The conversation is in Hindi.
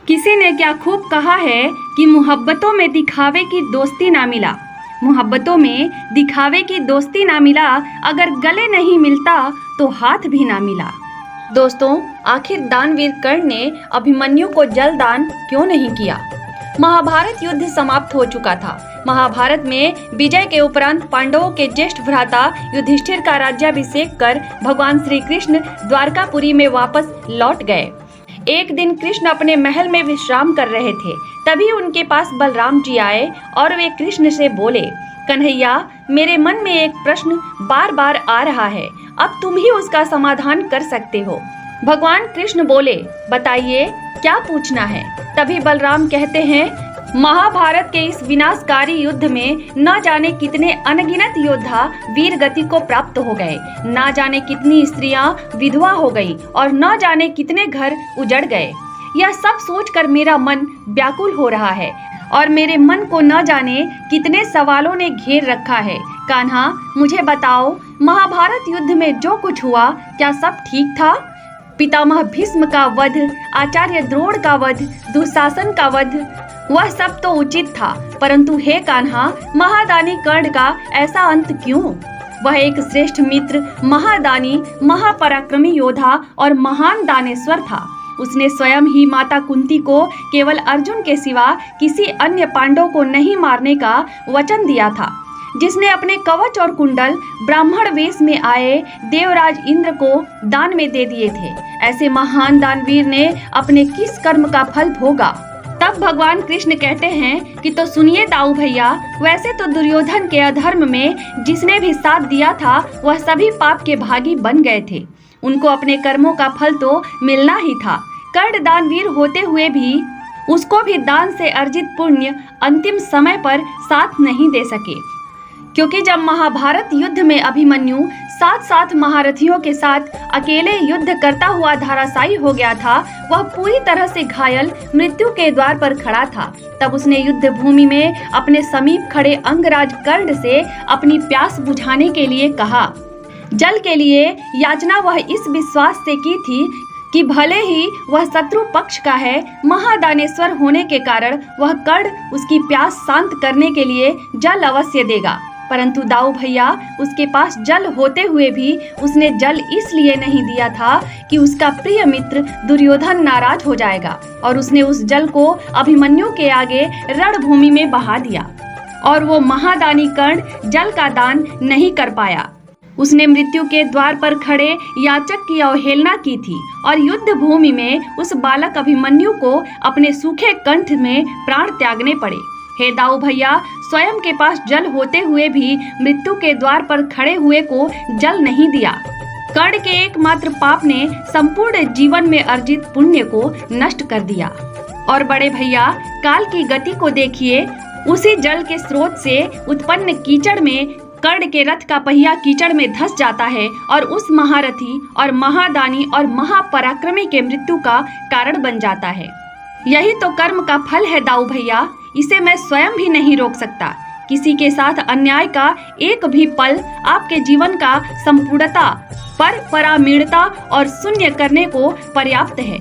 किसी ने क्या खूब कहा है कि मोहब्बतों में दिखावे की दोस्ती ना मिला, मोहब्बतों में दिखावे की दोस्ती ना मिला, अगर गले नहीं मिलता तो हाथ भी ना मिला। दोस्तों, आखिर दानवीर कर्ण ने अभिमन्यु को जल दान क्यों नहीं किया? महाभारत युद्ध समाप्त हो चुका था। महाभारत में विजय के उपरांत पांडवों के ज्येष्ठ भ्राता युधिष्ठिर का राज्याभिषेक कर भगवान श्री कृष्ण द्वारकापुरी में वापस लौट गए। एक दिन कृष्ण अपने महल में विश्राम कर रहे थे, तभी उनके पास बलराम जी आए और वे कृष्ण से बोले, कन्हैया, मेरे मन में एक प्रश्न बार बार आ रहा है, अब तुम ही उसका समाधान कर सकते हो। भगवान कृष्ण बोले, बताइए क्या पूछना है? तभी बलराम कहते हैं, महाभारत के इस विनाशकारी युद्ध में न जाने कितने अनगिनत योद्धा वीर गति को प्राप्त हो गए, न जाने कितनी स्त्रियां विधवा हो गई और न जाने कितने घर उजड़ गए। यह सब सोचकर मेरा मन व्याकुल हो रहा है और मेरे मन को न जाने कितने सवालों ने घेर रखा है। कान्हा, मुझे बताओ, महाभारत युद्ध में जो कुछ हुआ क्या सब ठीक था? पितामह भीष्म का वध, आचार्य द्रोण का वध, दुशासन का वध, वह सब तो उचित था, परंतु हे कान्हा, महादानी कर्ण का ऐसा अंत क्यों? वह एक श्रेष्ठ मित्र, महादानी, महापराक्रमी योद्धा और महान दानेश्वर था। उसने स्वयं ही माता कुंती को केवल अर्जुन के सिवा किसी अन्य पांडव को नहीं मारने का वचन दिया था। जिसने अपने कवच और कुंडल ब्राह्मण वेश में आए देवराज इंद्र को दान में दे दिए थे। ऐसे महान दानवीर ने अपने किस कर्म का फल भोगा? तब भगवान कृष्ण कहते हैं कि तो सुनिए दाऊ भैया, वैसे तो दुर्योधन के अधर्म में जिसने भी साथ दिया था वह सभी पाप के भागी बन गए थे। उनको अपने कर्मों का फल तो मिलना ही था। कर्ण दानवीर होते हुए भी उसको भी दान से अर्जित पुण्य अंतिम समय पर साथ नहीं दे सके, क्योंकि जब महाभारत युद्ध में अभिमन्यु सात महारथियों के साथ अकेले युद्ध करता हुआ धराशायी हो गया था, वह पूरी तरह से घायल मृत्यु के द्वार पर खड़ा था। तब उसने युद्ध भूमि में अपने समीप खड़े अंगराज कर्ण से अपनी प्यास बुझाने के लिए कहा। जल के लिए याचना वह इस विश्वास से की थी कि भले ही वह शत्रु पक्ष का है, महादानेश्वर होने के कारण वह कर्ण उसकी प्यास शांत करने के लिए जल अवश्य देगा। परंतु दाऊ भैया, उसके पास जल होते हुए भी उसने जल इसलिए नहीं दिया था कि उसका प्रिय मित्र दुर्योधन नाराज हो जाएगा, और उसने उस जल को अभिमन्यु के आगे रणभूमि में बहा दिया और वो महादानी कर्ण जल का दान नहीं कर पाया। उसने मृत्यु के द्वार पर खड़े याचक की अवहेलना की थी और युद्ध भूमि में उस बालक अभिमन्यु को अपने सूखे कंठ में प्राण त्यागने पड़े। हे दाऊ भैया, स्वयं के पास जल होते हुए भी मृत्यु के द्वार पर खड़े हुए को जल नहीं दिया। कर्ण के एकमात्र पाप ने संपूर्ण जीवन में अर्जित पुण्य को नष्ट कर दिया। और बड़े भैया, काल की गति को देखिए, उसी जल के स्रोत से उत्पन्न कीचड़ में कर्ण के रथ का पहिया कीचड़ में धंस जाता है और उस महारथी और महादानी और महापराक्रमी के मृत्यु का कारण बन जाता है। यही तो कर्म का फल है दाऊ भैया, इसे मैं स्वयं भी नहीं रोक सकता। किसी के साथ अन्याय का एक भी पल आपके जीवन का संपूर्णता, परामीणता और शून्य करने को पर्याप्त है।